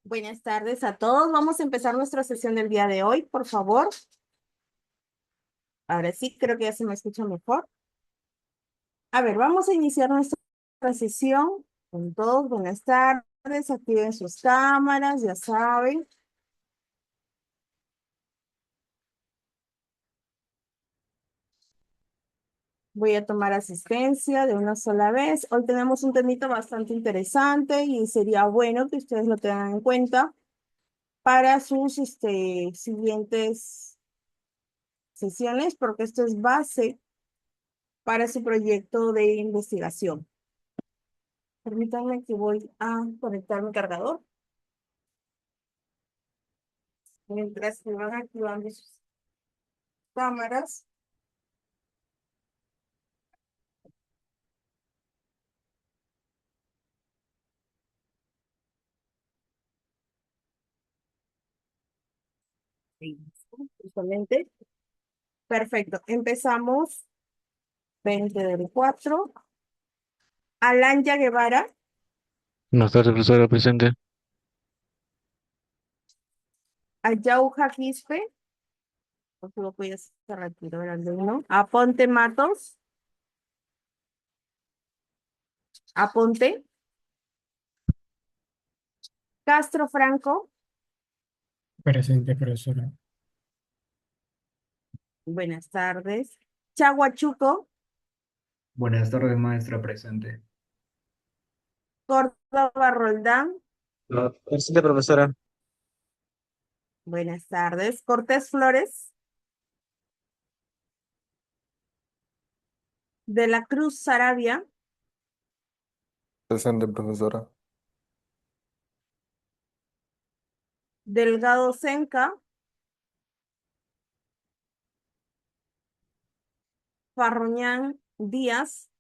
Buenas tardes a todos. Vamos a empezar nuestra sesión del día de hoy, por favor. Ahora sí, creo que ya se me escucha mejor. A ver, vamos a iniciar nuestra sesión con todos. Buenas tardes. Activen sus cámaras, ya saben. Voy a tomar asistencia de una sola vez. Hoy tenemos un temito bastante interesante y sería bueno que ustedes lo tengan en cuenta para sus siguientes sesiones, porque esto es base para su proyecto de investigación. Permítanme que voy a conectar mi cargador mientras se van activando sus cámaras. Sí, justamente. Perfecto. Empezamos 20 del 4. Alanya Guevara, Buenas tardes, profesora presente. Ayauja Quispe, porque lo voy a cerrar aquí, ¿no? Aponte Matos, Aponte, Castro Franco, Presente, profesora. buenas tardes. Chaguachuco, Buenas tardes, maestra presente. Córdoba Roldán, Presente, profesora. buenas tardes. Cortés Flores, de la Cruz Sarabia, Presente, profesora. Delgado Senca, Farroñán Díaz.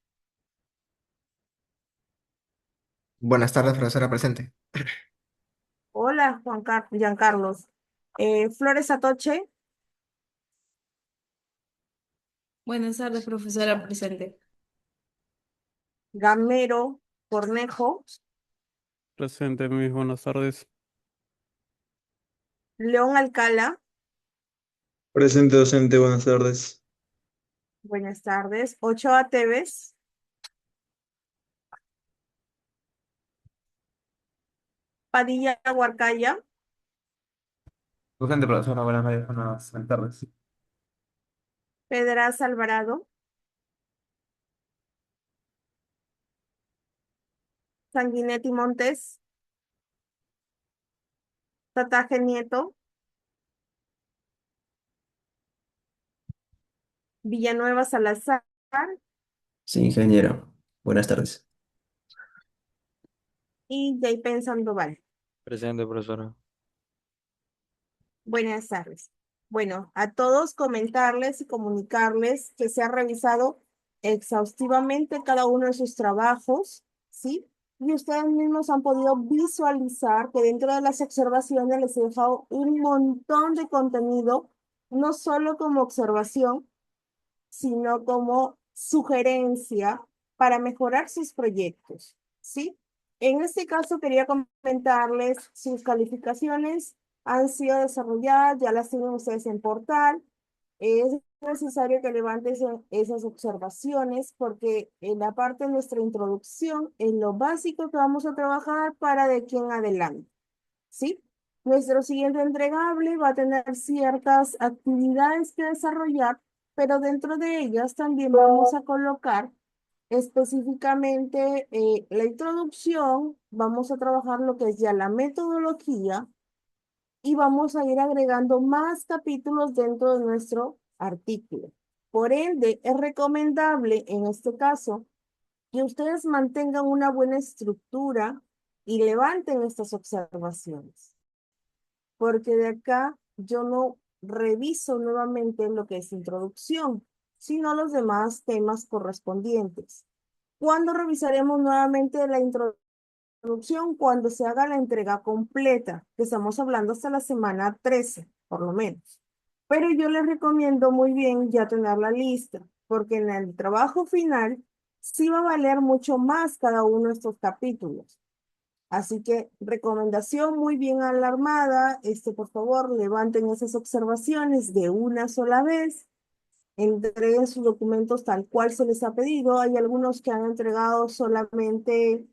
Buenas tardes, profesora presente. Hola, Giancarlos. Flores Atoche, Buenas tardes, profesora presente. Gamero Cornejo, Presente, mis buenas tardes. León Alcala, Presente, docente, buenas tardes. buenas tardes. Ochoa Tevez, Padilla Huarcaya, Docente, profesora, buenas tardes. Pedraza Alvarado, Sanguinetti Montes, Tataje Nieto, Villanueva Salazar Sí, ingeniero. Buenas tardes. y Jaipen Sandoval. Presente, profesora. Buenas tardes. Bueno, a todos comentarles y comunicarles que se ha revisado exhaustivamente cada uno de sus trabajos, ¿sí? Y ustedes mismos han podido visualizar que dentro de las observaciones les he dejado un montón de contenido, no solo como observación, sino como sugerencia para mejorar sus proyectos, ¿sí? En este caso quería comentarles sus calificaciones han sido desarrolladas, ya las tienen ustedes en portal. Es necesario que levanten esas observaciones porque en la parte de nuestra introducción es lo básico que vamos a trabajar para de aquí en adelante, ¿sí? Nuestro siguiente entregable va a tener ciertas actividades que desarrollar, pero dentro de ellas también vamos a colocar específicamente la introducción, vamos a trabajar lo que es ya la metodología y vamos a ir agregando más capítulos dentro de nuestro artículo. Por ende, es recomendable en este caso que ustedes mantengan una buena estructura y levanten estas observaciones, porque de acá yo no reviso nuevamente lo que es introducción, sino los demás temas correspondientes. ¿Cuándo revisaremos nuevamente la introducción? Cuando se haga la entrega completa, que estamos hablando hasta la semana 13, por lo menos. Pero yo les recomiendo muy bien ya tener la lista, porque en el trabajo final sí va a valer mucho más cada uno de estos capítulos. Así que recomendación muy bien alarmada, por favor, levanten esas observaciones de una sola vez, entreguen sus documentos tal cual se les ha pedido. Hay algunos que han entregado solamente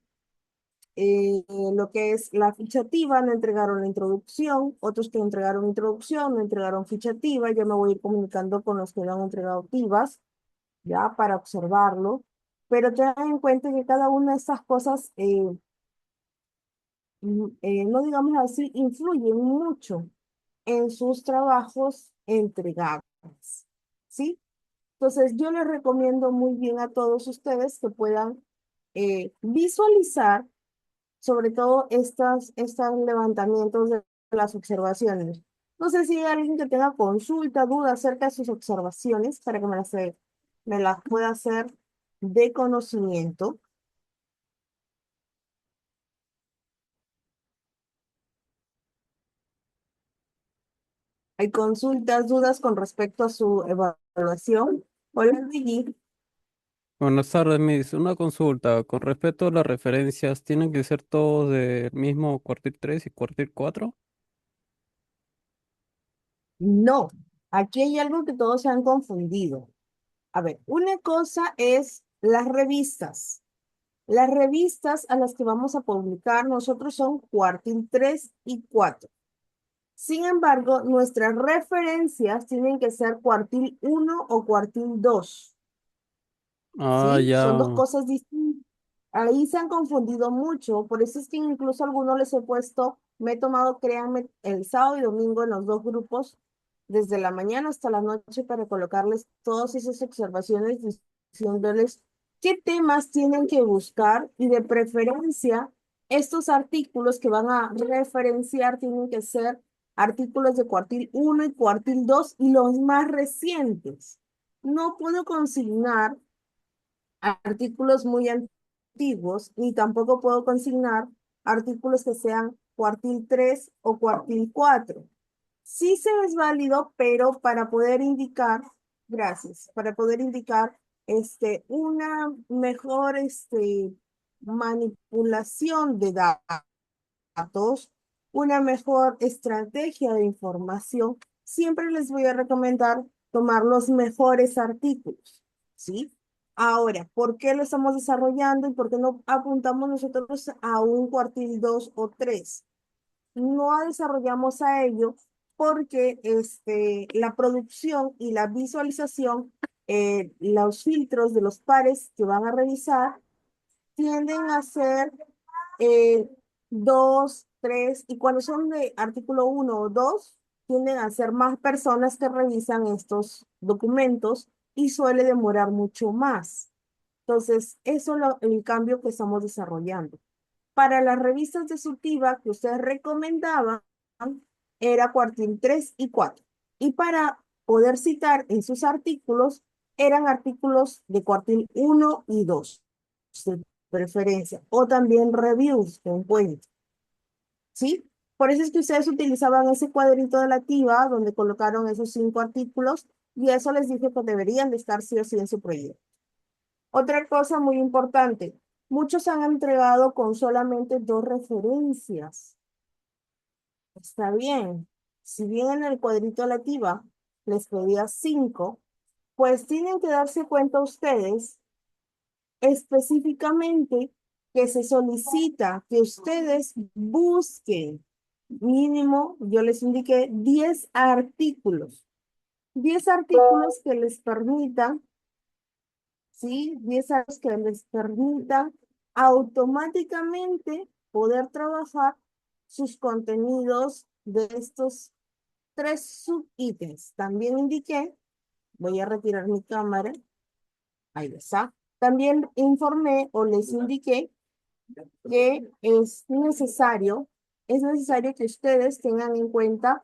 lo que es la fichativa, no entregaron la introducción, otros que entregaron introducción, no entregaron fichativa. Yo me voy a ir comunicando con los que no han entregado activas, ya, para observarlo. Pero tengan en cuenta que cada una de estas cosas, no digamos así, influyen mucho en sus trabajos entregables, ¿sí? Entonces, yo les recomiendo muy bien a todos ustedes que puedan visualizar sobre todo estos levantamientos de las observaciones. No sé si hay alguien que tenga consulta, duda acerca de sus observaciones para que me las pueda hacer de conocimiento. ¿Hay consultas, dudas con respecto a su evaluación? Hola, Luigi. Buenas tardes, Miss. Una consulta. Con respecto a las referencias, ¿tienen que ser todos del mismo cuartil 3 y cuartil 4? No, aquí hay algo que todos se han confundido. A ver, una cosa es las revistas. Las revistas a las que vamos a publicar nosotros son cuartil 3 y 4. Sin embargo, nuestras referencias tienen que ser cuartil 1 o cuartil 2. Ah, ¿Sí? Son dos ya. cosas distintas. Ahí se han confundido mucho, por eso es que incluso a algunos les he puesto, me he tomado, créanme, el sábado y domingo en los dos grupos, desde la mañana hasta la noche para colocarles todas esas observaciones diciéndoles qué temas tienen que buscar y de preferencia estos artículos que van a referenciar tienen que ser artículos de cuartil 1 y cuartil 2 y los más recientes. No puedo consignar artículos muy antiguos, ni tampoco puedo consignar artículos que sean cuartil 3 o cuartil 4. Sí se es válido, pero para poder indicar, gracias, para poder indicar una mejor manipulación de datos, una mejor estrategia de información, siempre les voy a recomendar tomar los mejores artículos, ¿sí? Ahora, ¿por qué lo estamos desarrollando y por qué no apuntamos nosotros a un cuartil 2 o 3? No desarrollamos a ello porque la producción y la visualización, los filtros de los pares que van a revisar tienden a ser eh, 2, 3, y cuando son de artículo 1 o 2, tienden a ser más personas que revisan estos documentos y suele demorar mucho más. Entonces, eso es el cambio que estamos desarrollando. Para las revistas de Subtiva que ustedes recomendaban, era cuartil 3 y 4. Y para poder citar en sus artículos, eran artículos de cuartil 1 y 2 de preferencia, o también reviews con cuenta, ¿sí? Por eso es que ustedes utilizaban ese cuadrito de la TIVA donde colocaron esos 5 artículos y eso les dije que deberían de estar sí o sí en su proyecto. Otra cosa muy importante, muchos han entregado con solamente 2 referencias. Está bien. Si bien en el cuadrito de la TIVA les pedía 5, pues tienen que darse cuenta ustedes específicamente que se solicita que ustedes busquen mínimo, yo les indiqué 10 artículos. 10 artículos que les permitan, ¿sí? 10 artículos que les permitan automáticamente poder trabajar sus contenidos de estos 3 subítems. También indiqué, voy a retirar mi cámara, ahí está. También informé o les indiqué que es necesario que ustedes tengan en cuenta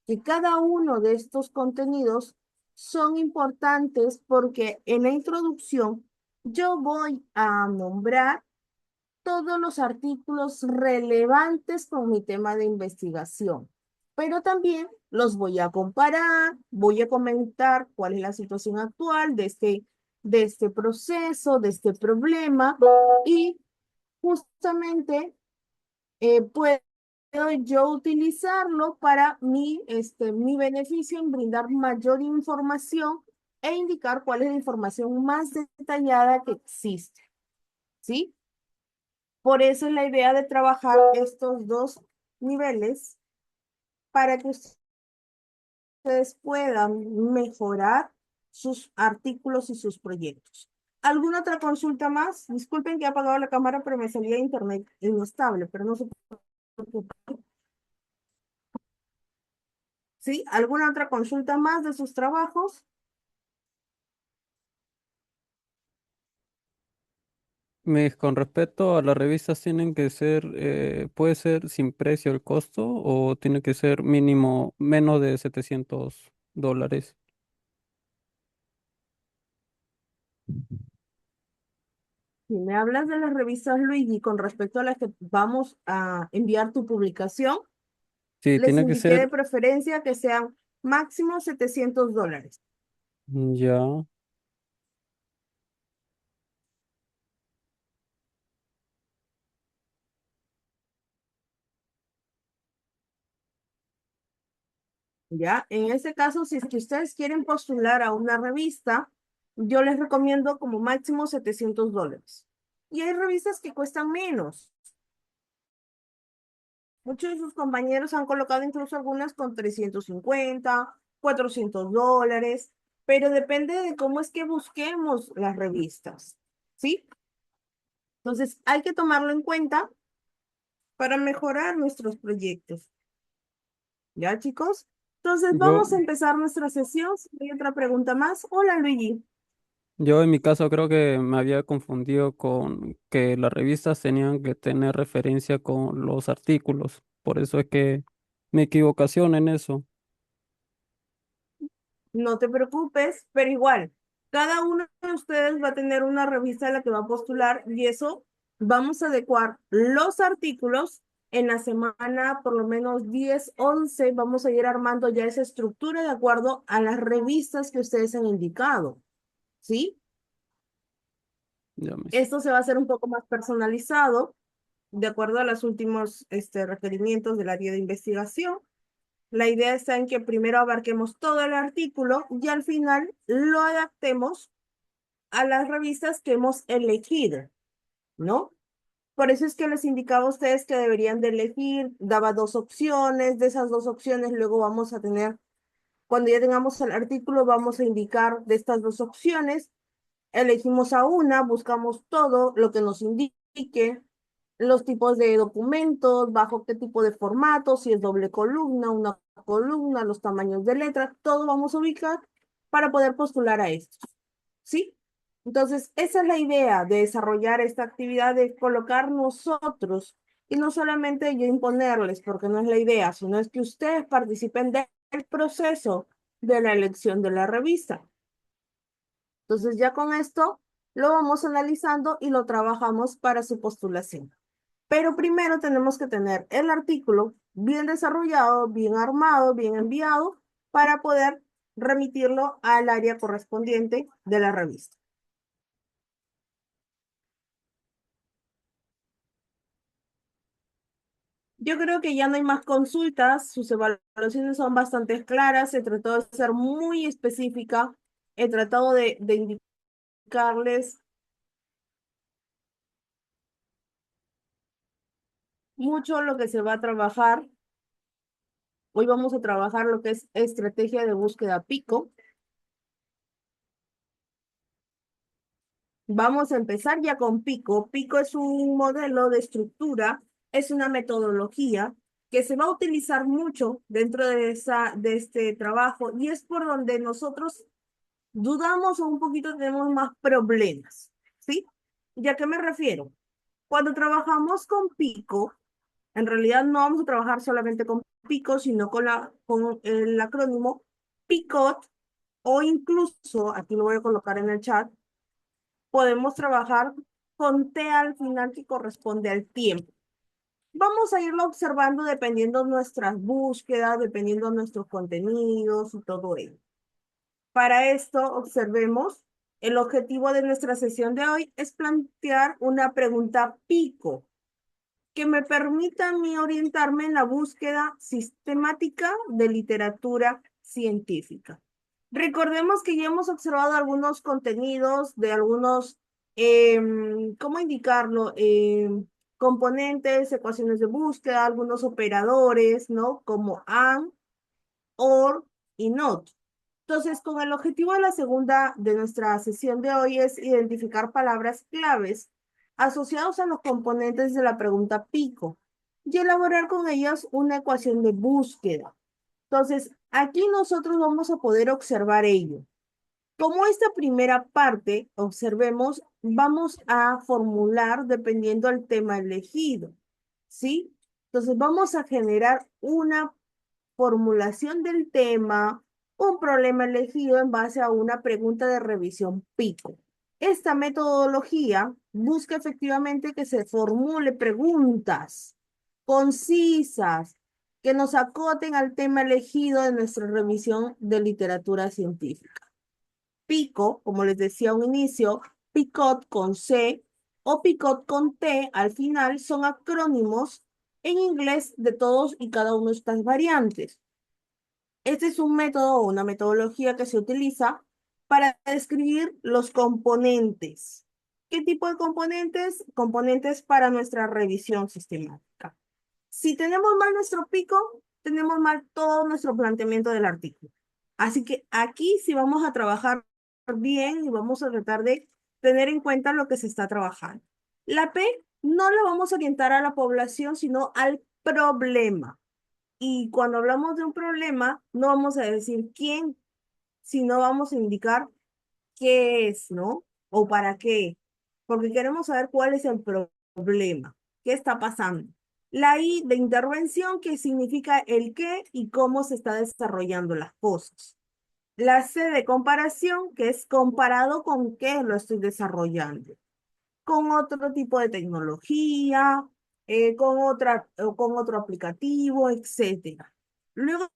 que cada uno de estos contenidos son importantes porque en la introducción yo voy a nombrar todos los artículos relevantes con mi tema de investigación, pero también los voy a comparar, voy a comentar cuál es la situación actual de este proceso, de este problema y justamente puedo yo utilizarlo para mi beneficio en brindar mayor información e indicar cuál es la información más detallada que existe, ¿sí? Por eso es la idea de trabajar estos dos niveles para que ustedes puedan mejorar sus artículos y sus proyectos. ¿Alguna otra consulta más? Disculpen que he apagado la cámara, pero me salía internet inestable, pero no se preocupen. ¿Sí? ¿Alguna otra consulta más de sus trabajos? Con respecto a las revistas, ¿tienen que ser, puede ser sin precio el costo o tiene que ser mínimo menos de $700? Si me hablas de las revistas Luigi con respecto a las que vamos a enviar tu publicación, Sí, les tiene que indiqué de ser preferencia que sean máximo $700. ya. ¿Ya? En ese caso, si es que ustedes quieren postular a una revista, yo les recomiendo como máximo $700. Y hay revistas que cuestan menos. Muchos de sus compañeros han colocado incluso algunas con 350, $400, pero depende de cómo es que busquemos las revistas, ¿sí? Entonces, hay que tomarlo en cuenta para mejorar nuestros proyectos. ¿Ya, chicos? Entonces, Yo, vamos a empezar nuestra sesión. Si hay otra pregunta más. Hola, Luigi. yo en mi caso creo que me había confundido con que las revistas tenían que tener referencia con los artículos. Por eso es que mi equivocación en eso. No te preocupes, pero igual, cada uno de ustedes va a tener una revista a la que va a postular y eso vamos a adecuar los artículos en la semana, por lo menos 10, 11, vamos a ir armando ya esa estructura de acuerdo a las revistas que ustedes han indicado, ¿sí? Ya me... Esto se va a hacer un poco más personalizado de acuerdo a los últimos requerimientos del área de investigación. La idea está en que primero abarquemos todo el artículo y al final lo adaptemos a las revistas que hemos elegido, ¿no? Por eso es que les indicaba a ustedes que deberían de elegir, daba dos opciones, de esas dos opciones luego vamos a tener, cuando ya tengamos el artículo, vamos a indicar de estas dos opciones, elegimos a una, buscamos todo lo que nos indique, los tipos de documentos, bajo qué tipo de formato, si es doble columna, una columna, los tamaños de letras, todo vamos a ubicar para poder postular a estos, ¿sí? Entonces, esa es la idea de desarrollar esta actividad, de colocar nosotros, y no solamente yo imponerles, porque no es la idea, sino es que ustedes participen del proceso de la elección de la revista. Entonces, ya con esto lo vamos analizando y lo trabajamos para su postulación. Pero primero tenemos que tener el artículo bien desarrollado, bien armado, bien enviado, para poder remitirlo al área correspondiente de la revista. Yo creo que ya no hay más consultas, sus evaluaciones son bastante claras, he tratado de ser muy específica, he tratado de indicarles mucho lo que se va a trabajar. Hoy vamos a trabajar lo que es estrategia de búsqueda Pico. Vamos a empezar ya con Pico. Pico es un modelo de estructura, es una metodología que se va a utilizar mucho dentro de este trabajo y es por donde nosotros dudamos o un poquito tenemos más problemas, ¿sí? ¿Y a qué me refiero? Cuando trabajamos con Pico, en realidad no vamos a trabajar solamente con Pico, sino con el acrónimo PICOT o incluso, aquí lo voy a colocar en el chat, podemos trabajar con T al final que corresponde al tiempo. Vamos a irlo observando dependiendo nuestras búsquedas, dependiendo nuestros contenidos y todo ello. Para esto, observemos, el objetivo de nuestra sesión de hoy es plantear una pregunta pico. que me permita a mí orientarme en la búsqueda sistemática de literatura científica. Recordemos que ya hemos observado algunos contenidos de algunos, ¿cómo indicarlo? Componentes, ecuaciones de búsqueda, algunos operadores, ¿no? Como AND, OR y NOT. Entonces, con el objetivo de la segunda de nuestra sesión de hoy es identificar palabras claves asociados a los componentes de la pregunta PICO y elaborar con ellas una ecuación de búsqueda. Entonces, aquí nosotros vamos a poder observar ello. Como esta primera parte, observemos, vamos a formular dependiendo del tema elegido, ¿sí? Entonces, vamos a generar una formulación del tema, un problema elegido en base a una pregunta de revisión PICO. Esta metodología busca efectivamente que se formule preguntas concisas que nos acoten al tema elegido de nuestra revisión de literatura científica. PICO, como les decía a un inicio, PICOT con C o PICOT con T al final son acrónimos en inglés de todos y cada una de estas variantes. Este es un método o una metodología que se utiliza para describir los componentes. ¿Qué tipo de componentes? Componentes para nuestra revisión sistemática. Si tenemos mal nuestro pico, tenemos mal todo nuestro planteamiento del artículo. Así que aquí sí vamos a trabajar bien y vamos a tratar de tener en cuenta lo que se está trabajando. La P no la vamos a orientar a la población, sino al problema. Y cuando hablamos de un problema, no vamos a decir quién, sino vamos a indicar qué es, ¿no? O para qué. Porque queremos saber cuál es el problema, qué está pasando. La I de intervención, que significa el qué y cómo se está desarrollando las cosas. La C de comparación, que es comparado con qué lo estoy desarrollando. Con otro tipo de tecnología, con otro aplicativo, etcétera. Luego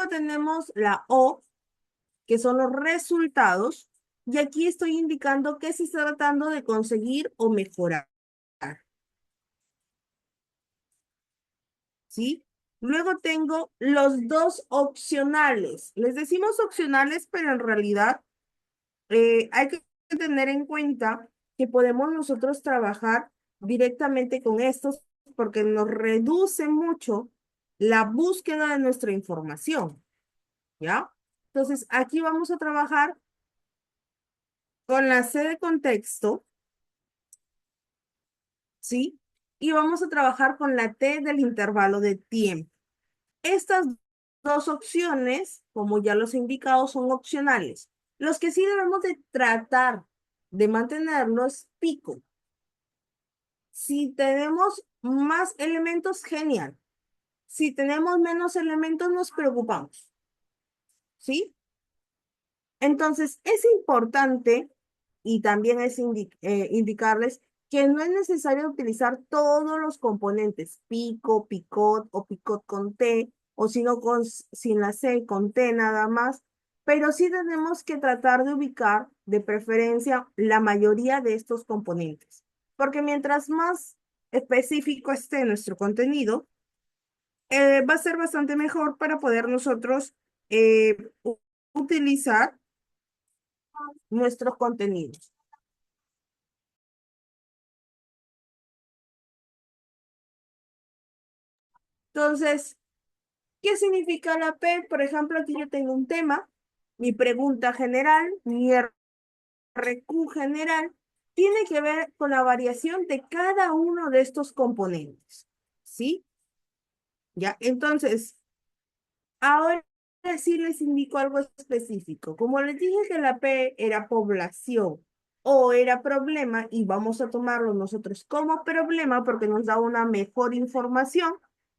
tenemos la O, que son los resultados, y aquí estoy indicando qué se está tratando de conseguir o mejorar. ¿Sí? Luego tengo los dos opcionales. Les decimos opcionales, pero en realidad hay que tener en cuenta que podemos nosotros trabajar directamente con estos porque nos reduce mucho la búsqueda de nuestra información, ¿ya? Entonces, aquí vamos a trabajar con la C de contexto, ¿sí? Y vamos a trabajar con la T del intervalo de tiempo. Estas dos opciones, como ya los he indicado, son opcionales. Los que sí debemos de tratar de mantenerlo es pico. Si tenemos más elementos, genial. Si tenemos menos elementos, nos preocupamos. ¿Sí? Entonces, es importante y también es indicarles que no es necesario utilizar todos los componentes, pico, picot o picot con T, o sino sin la C, con T nada más, pero sí tenemos que tratar de ubicar de preferencia la mayoría de estos componentes, porque mientras más específico esté nuestro contenido, va a ser bastante mejor para poder nosotros utilizar nuestros contenidos. Entonces, ¿qué significa la P? Por ejemplo, aquí yo tengo un tema, mi pregunta general, mi RQ general, tiene que ver con la variación de cada uno de estos componentes, ¿sí? Ya, entonces, ahora sí les indico algo específico. Como les dije que la P era población o era problema, y vamos a tomarlo nosotros como problema porque nos da una mejor información.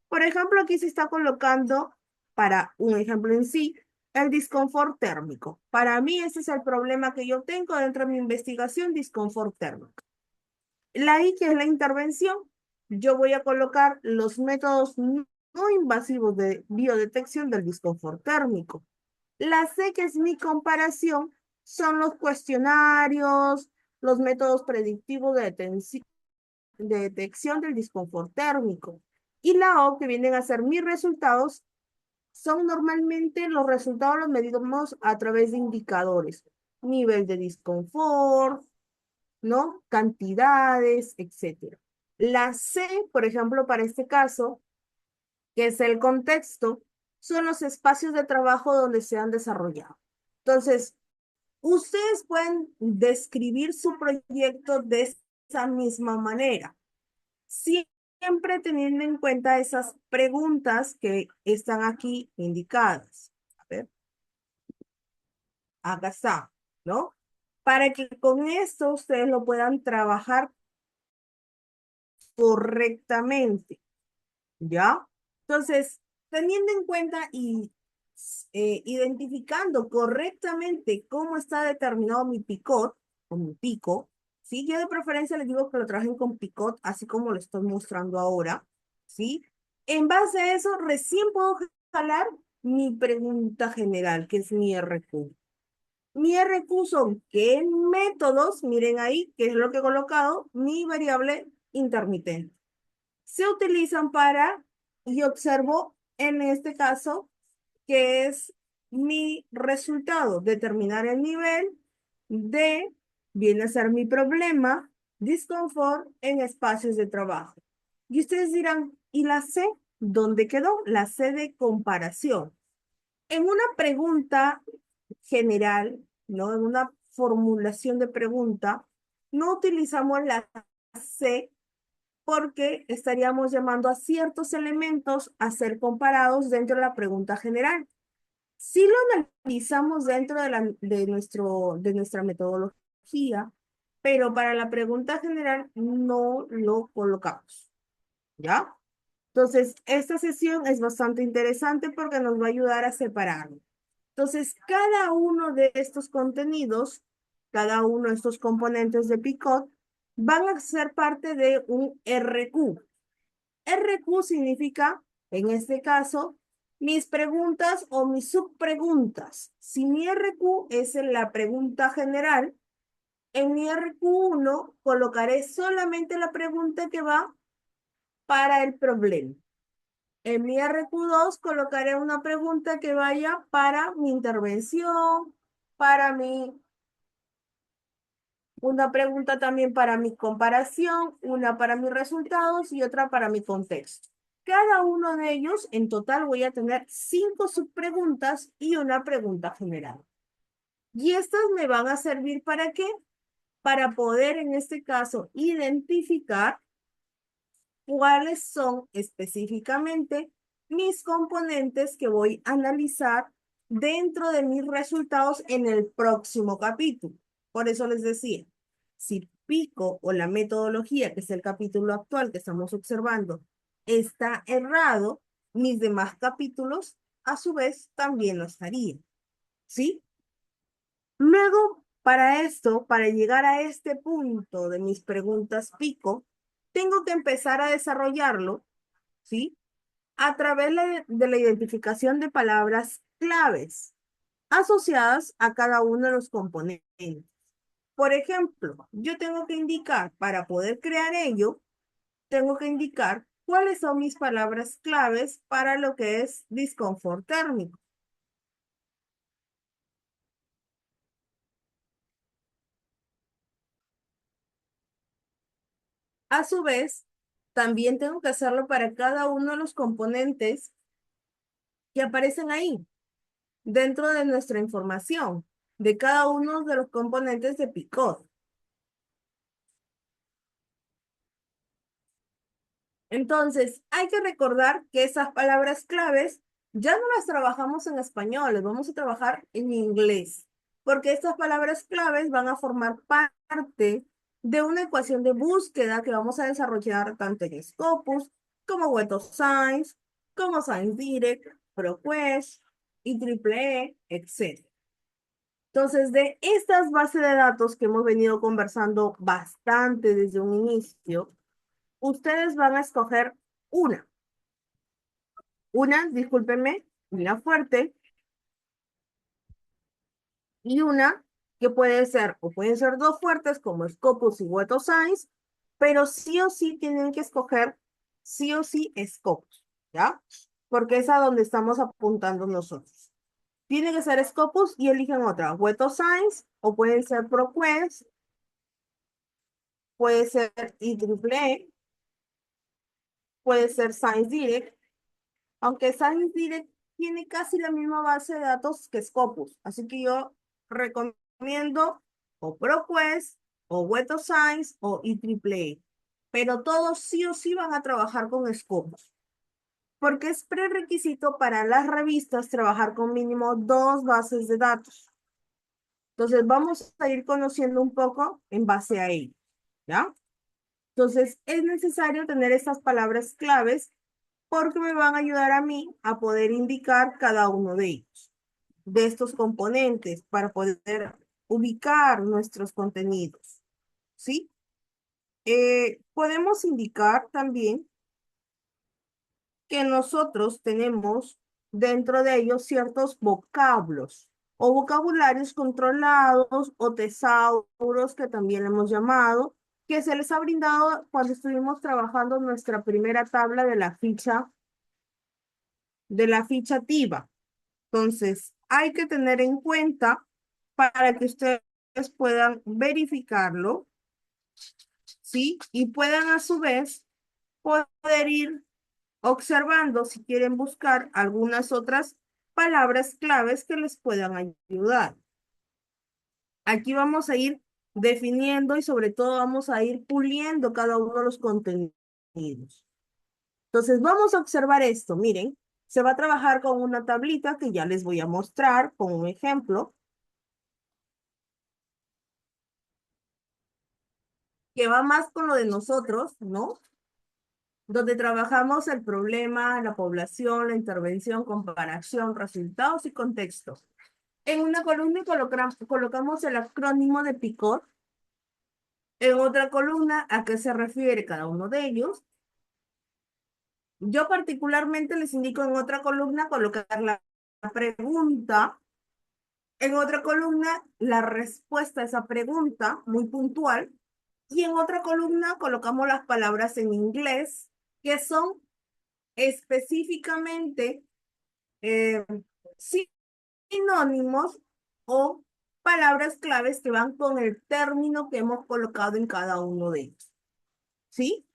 Por ejemplo, aquí se está colocando, para un ejemplo en sí, el disconfort térmico. Para mí ese es el problema que yo tengo dentro de mi investigación, disconfort térmico. La I, que es la intervención, yo voy a colocar los métodos no invasivos de biodetección del disconfort térmico. La C, que es mi comparación, son los cuestionarios, los métodos predictivos de de detección del disconfort térmico. Y la O, que vienen a ser mis resultados, son normalmente los resultados los medimos a través de indicadores. Nivel de disconfort, ¿no? Cantidades, etcétera. La C, por ejemplo, para este caso, que es el contexto, son los espacios de trabajo donde se han desarrollado. Entonces, ustedes pueden describir su proyecto de esa misma manera, siempre teniendo en cuenta esas preguntas que están aquí indicadas. A ver, acá está, ¿no? Para que con esto ustedes lo puedan trabajar correctamente, ¿ya? Entonces, teniendo en cuenta y identificando correctamente cómo está determinado mi picot o mi pico, ¿sí? Yo de preferencia les digo que lo trabajen con picot, así como lo estoy mostrando ahora, ¿sí? En base a eso, recién puedo jalar mi pregunta general, que es mi RQ. Mi RQ son qué métodos, miren ahí, que es lo que he colocado, mi variable intermitente. Se utilizan para, y observo en este caso, que es mi resultado, determinar el nivel de, viene a ser mi problema, disconfort en espacios de trabajo. Y ustedes dirán, ¿y la C? ¿Dónde quedó? La C de comparación. En una pregunta general, ¿no? En una formulación de pregunta, no utilizamos la C porque estaríamos llamando a ciertos elementos a ser comparados dentro de la pregunta general. Si lo analizamos dentro de nuestra metodología, pero para la pregunta general no lo colocamos, ¿ya? Entonces, esta sesión es bastante interesante porque nos va a ayudar a separarlo. Entonces, cada uno de estos contenidos, cada uno de estos componentes de Picot, van a ser parte de un RQ. RQ significa, en este caso, mis preguntas o mis subpreguntas. Si mi RQ es la pregunta general, en mi RQ1 colocaré solamente la pregunta que va para el problema. En mi RQ2 colocaré una pregunta que vaya para mi intervención, para una pregunta también para mi comparación, una para mis resultados y otra para mi contexto. Cada uno de ellos, en total, voy a tener 5 subpreguntas y una pregunta general. Y estas me van a servir ¿para qué? Para poder, en este caso, identificar cuáles son específicamente mis componentes que voy a analizar dentro de mis resultados en el próximo capítulo. Por eso les decía, si Pico o la metodología, que es el capítulo actual que estamos observando, está errado, mis demás capítulos a su vez también lo estarían. ¿Sí? Luego, para esto, para llegar a este punto de mis preguntas Pico, tengo que empezar a desarrollarlo, ¿sí? A través de la identificación de palabras claves asociadas a cada uno de los componentes. Por ejemplo, yo tengo que indicar, para poder crear ello, tengo que indicar cuáles son mis palabras claves para lo que es disconfort térmico. A su vez, también tengo que hacerlo para cada uno de los componentes que aparecen ahí, dentro de nuestra información, de cada uno de los componentes de Picot. Entonces, hay que recordar que esas palabras claves ya no las trabajamos en español, las vamos a trabajar en inglés, porque estas palabras claves van a formar parte de una ecuación de búsqueda que vamos a desarrollar tanto en Scopus, como Web of Science, como Science Direct, ProQuest, IEEE, etc. Entonces, de estas bases de datos que hemos venido conversando bastante desde un inicio, ustedes van a escoger una. Discúlpenme, una fuerte, y una que puede ser, o pueden ser dos fuertes como Scopus y Web of Science, pero sí o sí tienen que escoger sí o sí Scopus, ¿ya? Porque es a donde estamos apuntando nosotros. Tiene que ser Scopus y eligen otra, Web of Science, o puede ser ProQuest, puede ser IEEE, puede ser Science Direct, aunque Science Direct tiene casi la misma base de datos que Scopus, así que yo recomiendo o ProQuest, o Web of Science, o IEEE, pero todos sí o sí van a trabajar con Scopus, porque es prerequisito para las revistas trabajar con mínimo 2 bases de datos. Entonces vamos a ir conociendo un poco en base a ello, ¿ya? Entonces es necesario tener estas palabras claves porque me van a ayudar a mí a poder indicar cada uno de ellos, de estos componentes, para poder ubicar nuestros contenidos, ¿sí? Podemos indicar también que nosotros tenemos dentro de ellos ciertos vocablos o vocabularios controlados o tesauros, que también le hemos llamado, que se les ha brindado cuando estuvimos trabajando nuestra primera tabla de la ficha TIVA. Entonces, hay que tener en cuenta para que ustedes puedan verificarlo, ¿sí? Y puedan a su vez poder ir observando si quieren buscar algunas otras palabras claves que les puedan ayudar. Aquí vamos a ir definiendo y sobre todo vamos a ir puliendo cada uno de los contenidos. Entonces vamos a observar esto. Miren, se va a trabajar con una tablita que ya les voy a mostrar con un ejemplo, que va más con lo de nosotros, ¿no? Donde trabajamos el problema, la población, la intervención, comparación, resultados y contexto. En una columna colocamos el acrónimo de PICOT. En otra columna, ¿a qué se refiere cada uno de ellos? Yo particularmente les indico en otra columna colocar la pregunta. En otra columna, la respuesta a esa pregunta, muy puntual. Y en otra columna colocamos las palabras en inglés, que son específicamente eh, sinónimos o palabras claves que van con el término que hemos colocado en cada uno de ellos. ¿Sí?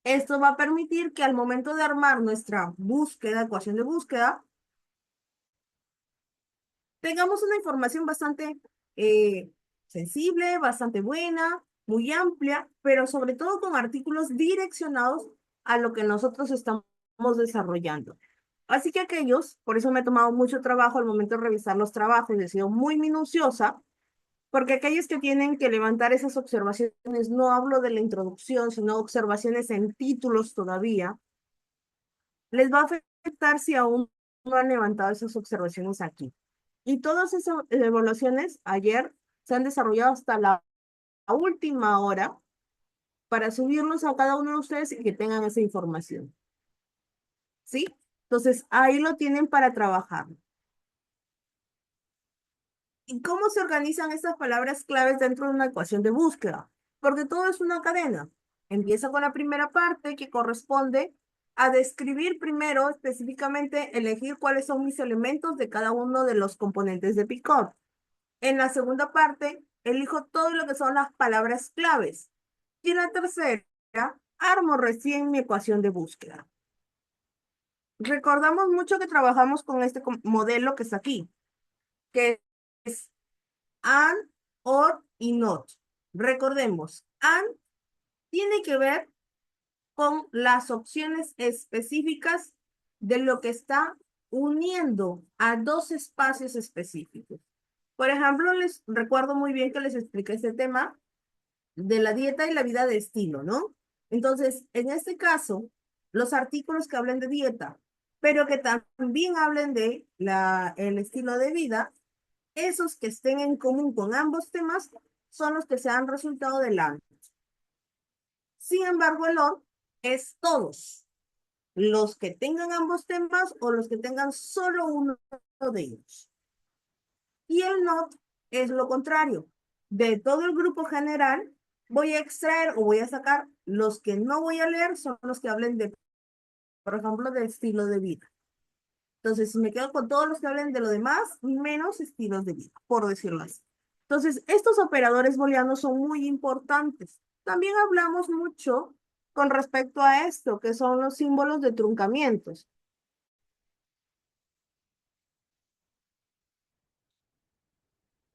Esto va a permitir que al momento de armar nuestra búsqueda, ecuación de búsqueda, tengamos una información bastante sensible, bastante buena, muy amplia, pero sobre todo con artículos direccionados a lo que nosotros estamos desarrollando. Así que aquellos, por eso me he tomado mucho trabajo al momento de revisar los trabajos, he sido muy minuciosa, porque aquellos que tienen que levantar esas observaciones, no hablo de la introducción, sino observaciones en títulos todavía, les va a afectar si aún no han levantado esas observaciones aquí. Y todas esas evaluaciones ayer se han desarrollado hasta la última hora para subirlos a cada uno de ustedes y que tengan esa información. ¿Sí? Entonces, ahí lo tienen para trabajar. ¿Y cómo se organizan estas palabras claves dentro de una ecuación de búsqueda? Porque todo es una cadena. Empieza con la primera parte, que corresponde a describir primero específicamente, elegir cuáles son mis elementos de cada uno de los componentes de PICOT. En la segunda parte, elijo todo lo que son las palabras claves. Y en la tercera, armo recién mi ecuación de búsqueda. Recordamos mucho que trabajamos con este modelo que está aquí, que es and, or y not. Recordemos, and tiene que ver con las opciones específicas de lo que está uniendo a dos espacios específicos. Por ejemplo, les recuerdo muy bien que les expliqué este tema de la dieta y la vida de estilo, ¿no? Entonces, en este caso, los artículos que hablen de dieta, pero que también hablen de el estilo de vida, esos que estén en común con ambos temas son los que se han resultado del ANT. Sin embargo, el OR es todos, los que tengan ambos temas o los que tengan solo uno de ellos. Y el NOT es lo contrario, de todo el grupo general Voy a extraer o voy a sacar los que no voy a leer, son los que hablen de, por ejemplo, de estilo de vida. Entonces, si me quedo con todos los que hablen de lo demás, menos estilos de vida, por decirlo así. Entonces, estos operadores booleanos son muy importantes. También hablamos mucho con respecto a esto, que son los símbolos de truncamientos.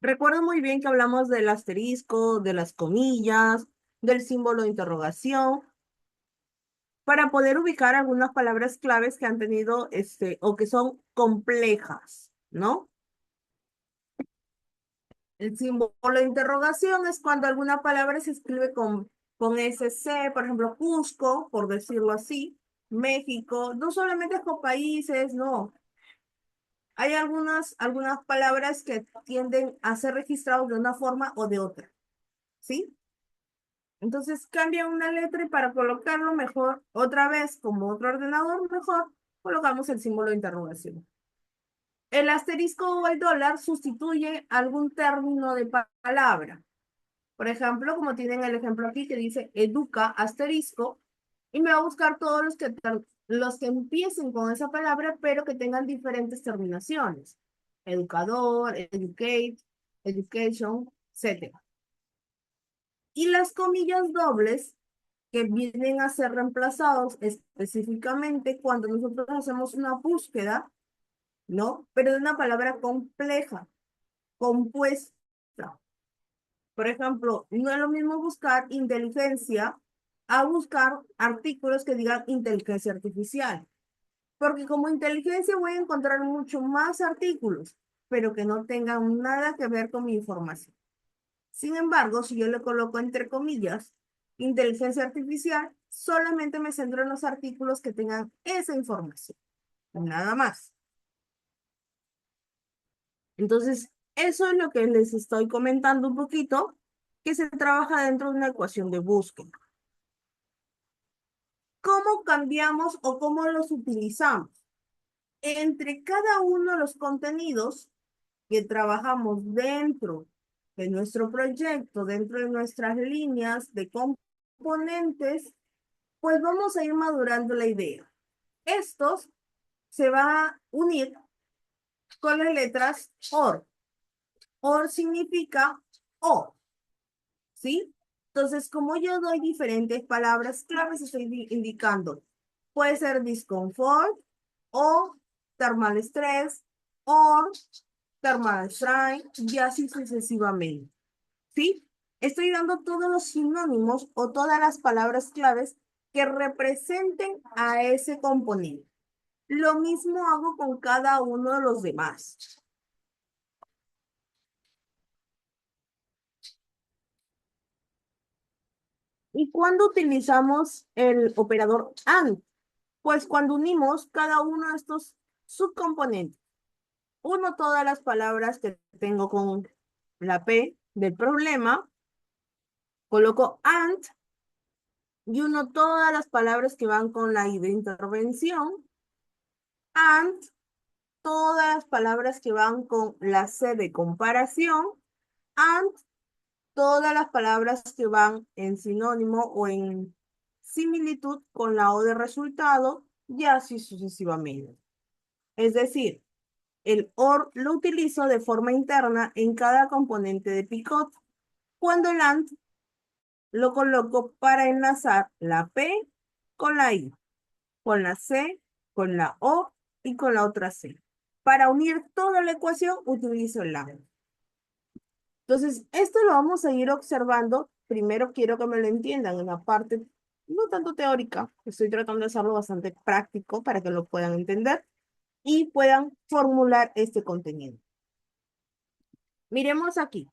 Recuerdo muy bien que hablamos del asterisco, de las comillas, del símbolo de interrogación, para poder ubicar algunas palabras claves que han tenido, o que son complejas, ¿no? El símbolo de interrogación es cuando alguna palabra se escribe con SC, por ejemplo, Cusco, por decirlo así, México, no solamente con países, no. Hay algunas palabras que tienden a ser registradas de una forma o de otra, ¿sí? Entonces cambia una letra y para colocarlo mejor, otra vez, como otro ordenador, mejor, colocamos el símbolo de interrogación. El asterisco o el dólar sustituye algún término de palabra. Por ejemplo, como tienen el ejemplo aquí que dice educa asterisco, y me va a buscar todos los que empiecen con esa palabra, pero que tengan diferentes terminaciones. Educador, educate, education, etc. Y las comillas dobles que vienen a ser reemplazados específicamente cuando nosotros hacemos una búsqueda, ¿no? Pero de una palabra compleja, compuesta. Por ejemplo, no es lo mismo buscar inteligencia a buscar artículos que digan inteligencia artificial. Porque como inteligencia voy a encontrar mucho más artículos, pero que no tengan nada que ver con mi información. Sin embargo, si yo le coloco entre comillas inteligencia artificial, solamente me centro en los artículos que tengan esa información. Nada más. Entonces, eso es lo que les estoy comentando un poquito, que se trabaja dentro de una ecuación de búsqueda. ¿Cómo cambiamos o cómo los utilizamos? Entre cada uno de los contenidos que trabajamos dentro de nuestro proyecto, dentro de nuestras líneas de componentes, pues vamos a ir madurando la idea. Estos se van a unir con las letras OR. OR significa O, ¿sí? Entonces, como yo doy diferentes palabras claves, estoy indicando, puede ser discomfort o thermal stress o thermal strain y así sucesivamente, ¿sí? Estoy dando todos los sinónimos o todas las palabras claves que representen a ese componente. Lo mismo hago con cada uno de los demás. ¿Y cuándo utilizamos el operador AND? Pues cuando unimos cada uno de estos subcomponentes. Uno todas las palabras que tengo con la P del problema, coloco AND, y uno todas las palabras que van con la I de intervención, AND, todas las palabras que van con la C de comparación, AND, todas las palabras que van en sinónimo o en similitud con la O de resultado, y así sucesivamente. Es decir, el OR lo utilizo de forma interna en cada componente de Picot, cuando el AND lo coloco para enlazar la P con la I, con la C, con la O y con la otra C. Para unir toda la ecuación utilizo el AND. Entonces, esto lo vamos a ir observando. Primero quiero que me lo entiendan en la parte no tanto teórica, estoy tratando de hacerlo bastante práctico para que lo puedan entender y puedan formular este contenido. Miremos aquí.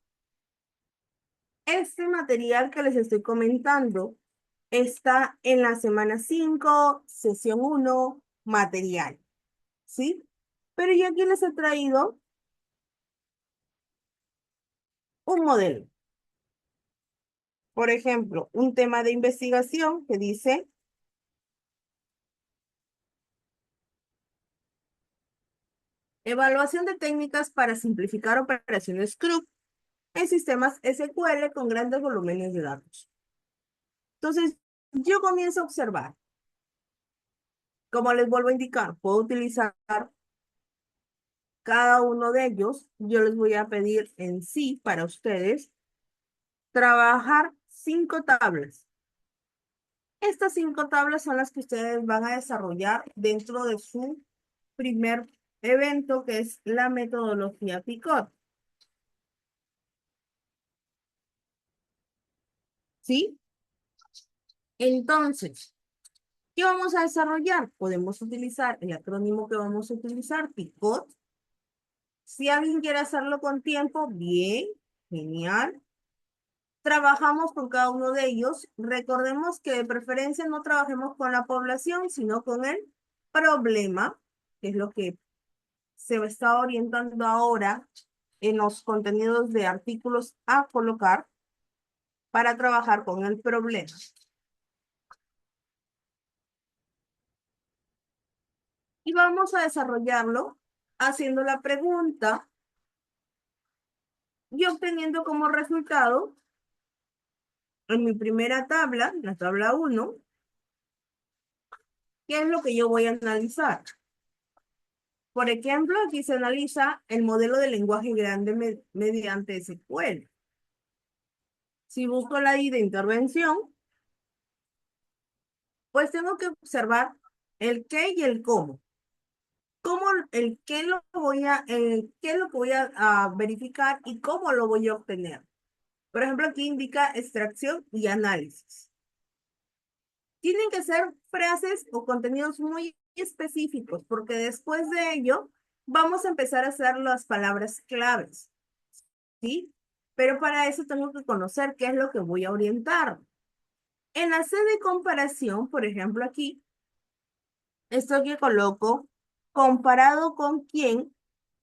Este material que les estoy comentando está en la semana 5, sesión 1, material, ¿sí? Pero yo aquí les he traído un modelo. Por ejemplo, un tema de investigación que dice evaluación de técnicas para simplificar operaciones CRUD en sistemas SQL con grandes volúmenes de datos. Entonces, yo comienzo a observar. Como les vuelvo a indicar, puedo utilizar cada uno de ellos. Yo les voy a pedir en sí, para ustedes, trabajar 5 tablas. Estas 5 tablas son las que ustedes van a desarrollar dentro de su primer evento, que es la metodología PICOT. ¿Sí? Entonces, ¿qué vamos a desarrollar? Podemos utilizar el acrónimo que vamos a utilizar, PICOT. Si alguien quiere hacerlo con tiempo, bien, genial. Trabajamos con cada uno de ellos. Recordemos que de preferencia no trabajemos con la población, sino con el problema, que es lo que se está orientando ahora en los contenidos de artículos a colocar para trabajar con el problema. Y vamos a desarrollarlo haciendo la pregunta y obteniendo como resultado en mi primera tabla, la tabla 1, ¿qué es lo que yo voy a analizar? Por ejemplo, aquí se analiza el modelo de lenguaje grande mediante SQL. Si busco la I de intervención, pues tengo que observar el qué y el cómo. ¿Cómo el qué lo voy a, qué es lo que voy a verificar y cómo lo voy a obtener? Por ejemplo, aquí indica extracción y análisis. Tienen que ser frases o contenidos muy específicos, porque después de ello vamos a empezar a hacer las palabras claves, ¿sí? Pero para eso tengo que conocer qué es lo que voy a orientar. En la C de comparación, por ejemplo, aquí, esto que coloco, comparado con quién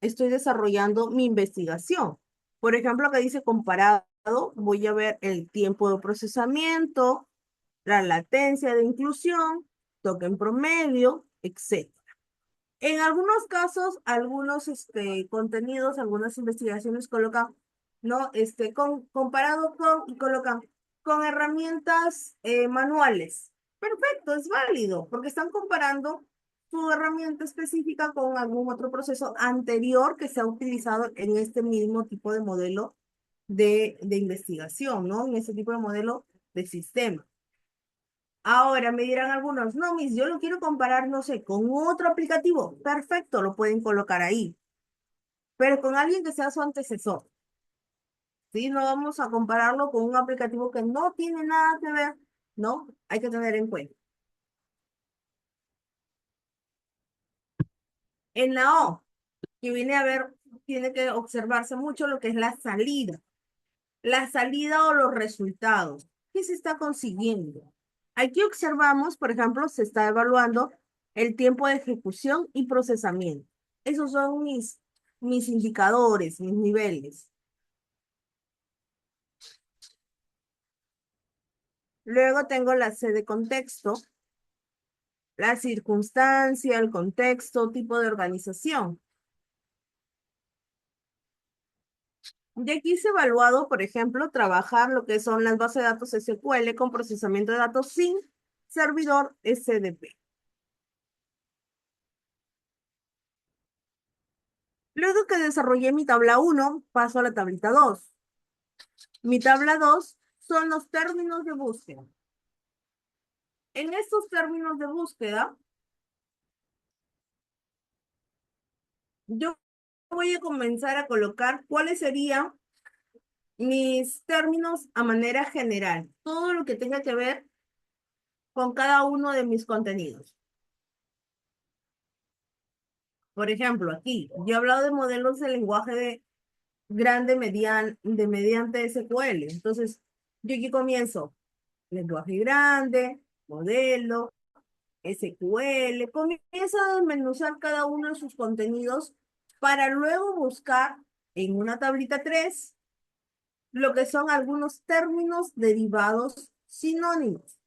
estoy desarrollando mi investigación. Por ejemplo, que dice comparado, voy a ver el tiempo de procesamiento, la latencia de inclusión, token promedio, etc. En algunos casos, algunos contenidos, algunas investigaciones colocan, ¿no? Comparado con, y colocan con herramientas manuales. Perfecto, es válido, porque están comparando su herramienta específica con algún otro proceso anterior que se ha utilizado en este mismo tipo de modelo de investigación, ¿no? En este tipo de modelo de sistema. Ahora me dirán algunos, no, Miss, yo lo quiero comparar, no sé, con otro aplicativo. Perfecto, lo pueden colocar ahí. Pero con alguien que sea su antecesor. ¿Sí? No vamos a compararlo con un aplicativo que no tiene nada que ver, ¿no? Hay que tener en cuenta. En la O, que viene a ver, tiene que observarse mucho lo que es la salida. La salida o los resultados. ¿Qué se está consiguiendo? Aquí observamos, por ejemplo, se está evaluando el tiempo de ejecución y procesamiento. Esos son mis indicadores, mis niveles. Luego tengo la C de contexto, la circunstancia, el contexto, tipo de organización. Y aquí se ha evaluado, por ejemplo, trabajar lo que son las bases de datos SQL con procesamiento de datos sin servidor SDP. Luego que desarrollé mi tabla 1, paso a la tablita 2. Mi tabla 2 son los términos de búsqueda. En estos términos de búsqueda, yo voy a comenzar a colocar cuáles serían mis términos a manera general. Todo lo que tenga que ver con cada uno de mis contenidos. Por ejemplo, aquí, yo he hablado de modelos de lenguaje de grande mediante SQL. Entonces, yo aquí comienzo lenguaje grande, modelo, SQL, comienza a desmenuzar cada uno de sus contenidos para luego buscar en una tablita 3 lo que son algunos términos derivados sinónimos.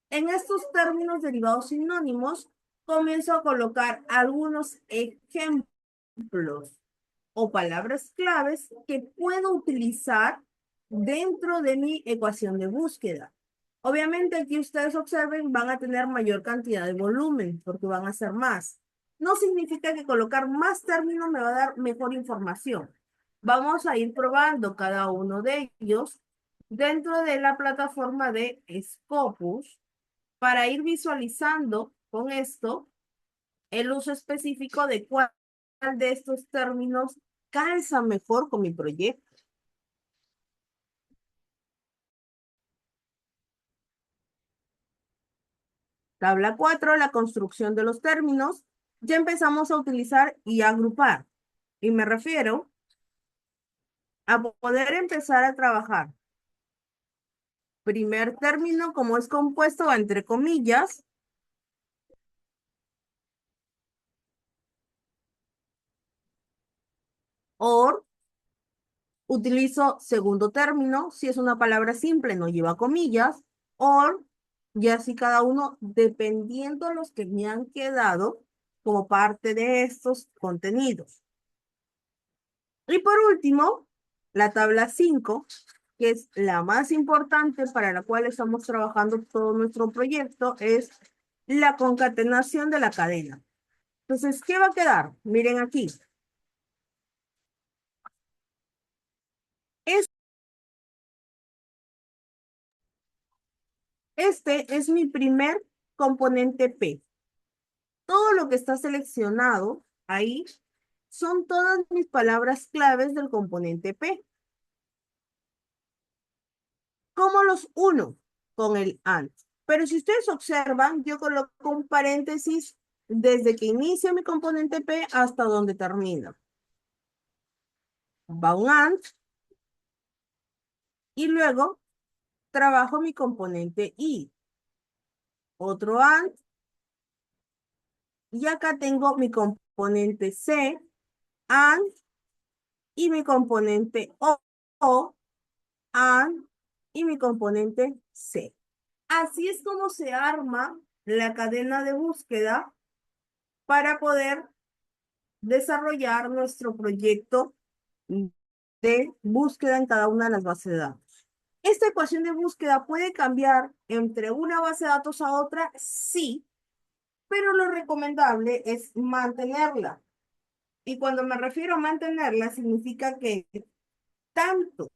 En estos términos derivados sinónimos, comienzo a colocar algunos ejemplos o palabras claves que puedo utilizar dentro de mi ecuación de búsqueda. Obviamente aquí ustedes observen, van a tener mayor cantidad de volumen porque van a ser más. No significa que colocar más términos me va a dar mejor información. Vamos a ir probando cada uno de ellos dentro de la plataforma de Scopus para ir visualizando con esto el uso específico de cuál de estos términos calza mejor con mi proyecto. Tabla 4, la construcción de los términos. Ya empezamos a utilizar y agrupar. Y me refiero a poder empezar a trabajar. Primer término, como es compuesto entre comillas. Or, utilizo segundo término. Si es una palabra simple, no lleva comillas. Or, y así cada uno, dependiendo de los que me han quedado como parte de estos contenidos. Y por último, la tabla 5, que es la más importante para la cual estamos trabajando todo nuestro proyecto, es la concatenación de la cadena. Entonces, ¿qué va a quedar? Miren aquí. Este es mi primer componente P. Todo lo que está seleccionado ahí son todas mis palabras claves del componente P. ¿Cómo los uno? Con el AND. Pero si ustedes observan, yo coloco un paréntesis desde que inicia mi componente P hasta donde termina. Va un AND y luego trabajo mi componente I. Otro AND. Y acá tengo mi componente C, AND, y mi componente O, AND, y mi componente C. Así es como se arma la cadena de búsqueda para poder desarrollar nuestro proyecto de búsqueda en cada una de las bases de datos. ¿Esta ecuación de búsqueda puede cambiar entre una base de datos a otra? Sí, pero lo recomendable es mantenerla. Y cuando me refiero a mantenerla, significa que tanto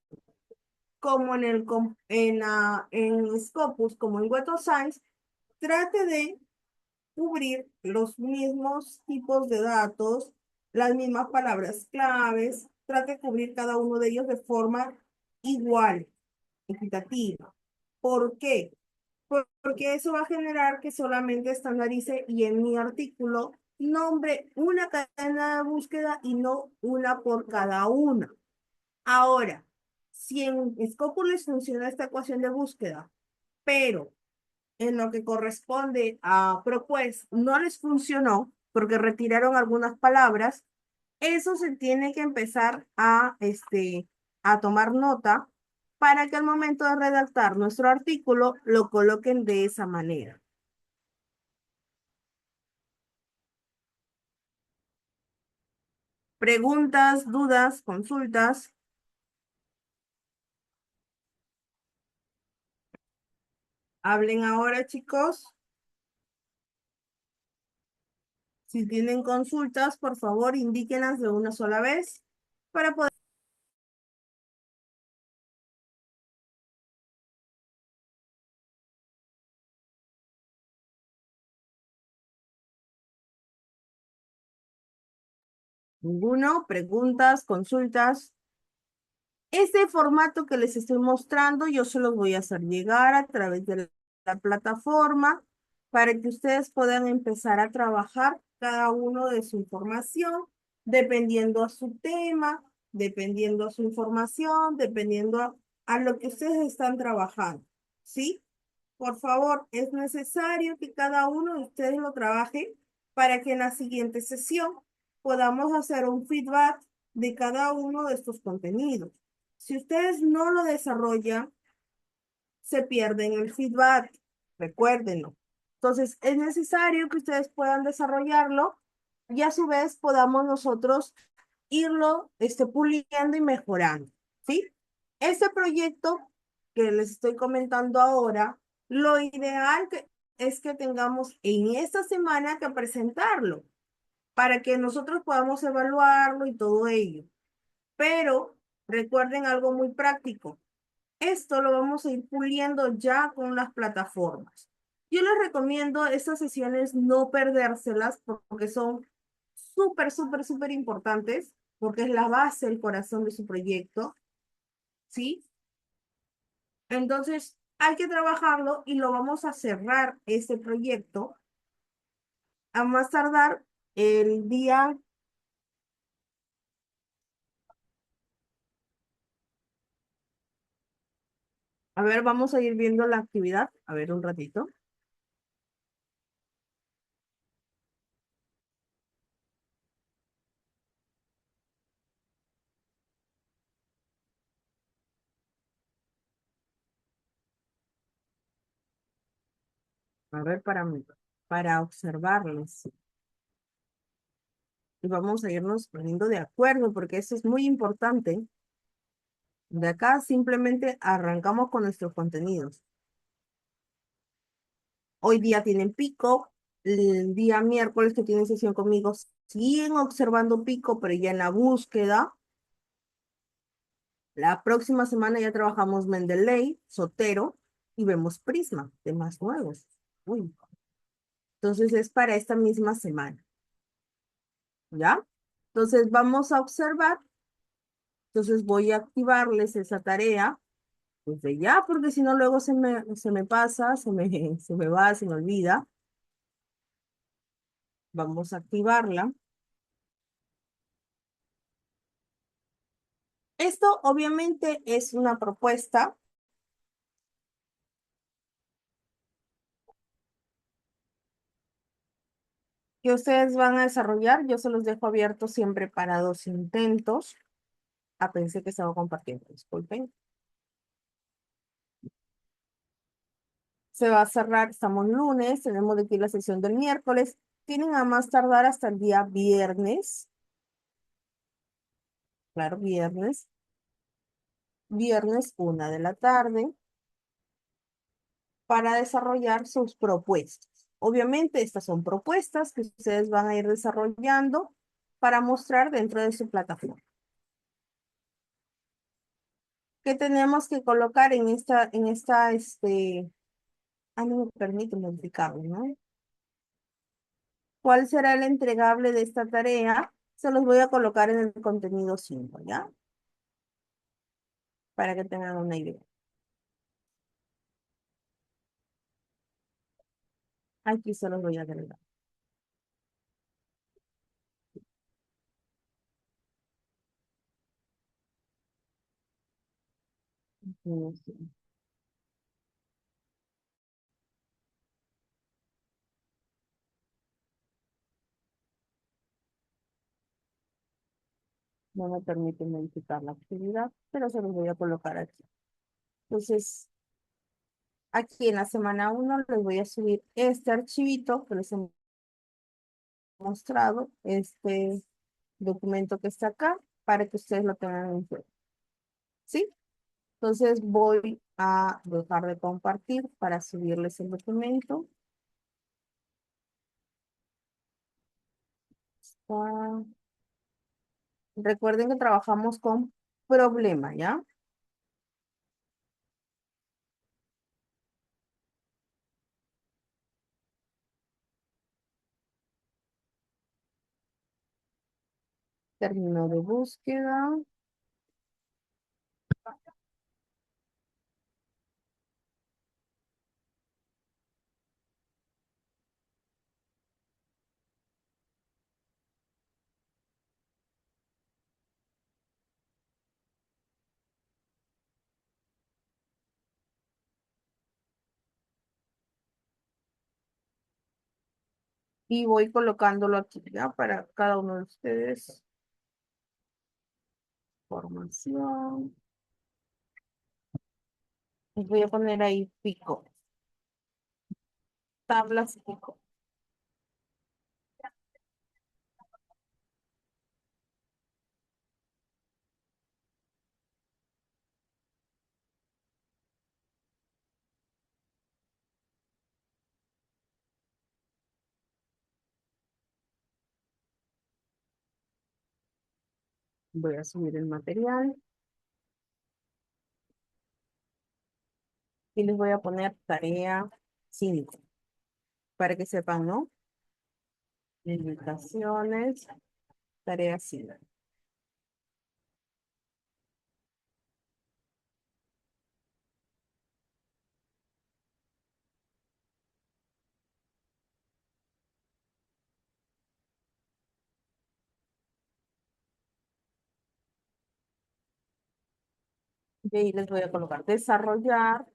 como en Scopus como en Web of Science, trate de cubrir los mismos tipos de datos, las mismas palabras claves, trate de cubrir cada uno de ellos de forma igual, equitativa. ¿Por qué? Porque eso va a generar que solamente estandarice y en mi artículo nombre una cadena de búsqueda y no una por cada una. Ahora, si en Scopus les funciona esta ecuación de búsqueda, pero en lo que corresponde a ProQuest no les funcionó porque retiraron algunas palabras, eso se tiene que empezar a tomar nota para que al momento de redactar nuestro artículo lo coloquen de esa manera. Preguntas, dudas, consultas. Hablen ahora, chicos. Si tienen consultas, por favor, indíquenlas de una sola vez para poder. Ninguno, preguntas, consultas. Este formato que les estoy mostrando, yo se los voy a hacer llegar a través de la plataforma para que ustedes puedan empezar a trabajar cada uno de su información, dependiendo a su tema, dependiendo a su información, dependiendo a lo que ustedes están trabajando, ¿sí? Por favor, es necesario que cada uno de ustedes lo trabaje para que en la siguiente sesión podamos hacer un feedback de cada uno de estos contenidos. Si ustedes no lo desarrollan, se pierden el feedback, recuérdenlo. Entonces, es necesario que ustedes puedan desarrollarlo y a su vez podamos nosotros irlo puliendo y mejorando, ¿sí? Este proyecto que les estoy comentando ahora Lo ideal es que tengamos en esta semana que presentarlo para que nosotros podamos evaluarlo y todo ello. Pero recuerden algo muy práctico. Esto lo vamos a ir puliendo ya con las plataformas. Yo les recomiendo estas sesiones no perdérselas porque son súper, súper, súper importantes porque es la base, el corazón de su proyecto, ¿sí? Entonces, hay que trabajarlo y lo vamos a cerrar este proyecto a más tardar el día. A ver, vamos a ir viendo la actividad. A ver, un ratito. A ver, para observarles. Y vamos a irnos poniendo de acuerdo porque eso es muy importante. De acá simplemente arrancamos con nuestros contenidos. Hoy día tienen pico, el día miércoles que tienen sesión conmigo siguen observando pico, pero ya en la búsqueda. La próxima semana ya trabajamos Mendeley, Sotero y vemos Prisma, temas nuevos. Uy. Entonces es para esta misma semana, ¿ya? Entonces vamos a observar. Entonces voy a activarles esa tarea desde ya, porque si no luego se me pasa, se me va, se me olvida. Vamos a activarla. Esto obviamente es una propuesta que ustedes van a desarrollar. Yo se los dejo abiertos siempre para 2 intentos. Ah, pensé que estaba compartiendo, disculpen. Se va a cerrar, estamos lunes, tenemos de aquí la sesión del miércoles. Tienen a más tardar hasta el día viernes. Claro, viernes. Viernes, 1 de la tarde, para desarrollar sus propuestas. Obviamente, estas son propuestas que ustedes van a ir desarrollando para mostrar dentro de su plataforma. ¿Qué tenemos que colocar no me permite modificarlo, ¿no? ¿Cuál será el entregable de esta tarea? Se los voy a colocar en el contenido 5, ¿ya? Para que tengan una idea. Aquí se los voy a agregar. No me permite modificar la actividad, pero se los voy a colocar aquí. Entonces, aquí en la semana 1 les voy a subir este archivito que les he mostrado, este documento que está acá, para que ustedes lo tengan en cuenta. ¿Sí? Entonces voy a dejar de compartir para subirles el documento. Ah, recuerden que trabajamos con problema, ¿ya? Término de búsqueda. Y voy colocándolo aquí, ¿ya? Para cada uno de ustedes. Formación. Les voy a poner ahí pico. Tablas pico. Voy a subir el material y les voy a poner tarea 5 para que sepan, ¿no? Limitaciones, tarea 5. Y ahí les voy a colocar desarrollar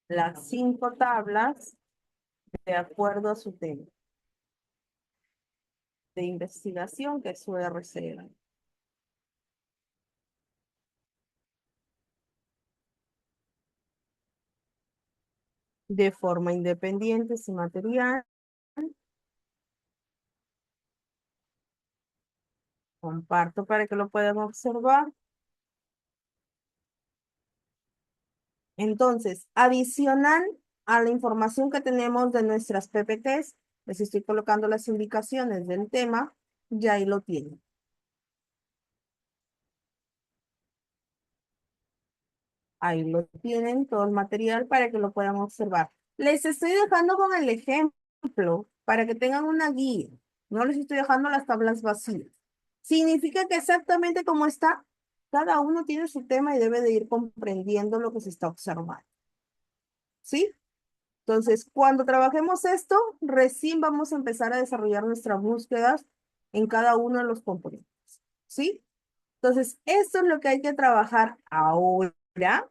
las 5 tablas de acuerdo a su tema de investigación, que es su RCR. De forma independiente, sin material. Comparto para que lo puedan observar. Entonces, adicional a la información que tenemos de nuestras PPTs, les estoy colocando las indicaciones del tema, ya ahí lo tienen. Ahí lo tienen, todo el material para que lo puedan observar. Les estoy dejando con el ejemplo para que tengan una guía. No les estoy dejando las tablas vacías. Significa que exactamente como está, cada uno tiene su tema y debe de ir comprendiendo lo que se está observando. ¿Sí? Entonces, cuando trabajemos esto, recién vamos a empezar a desarrollar nuestras búsquedas en cada uno de los componentes. ¿Sí? Entonces, esto es lo que hay que trabajar ahora.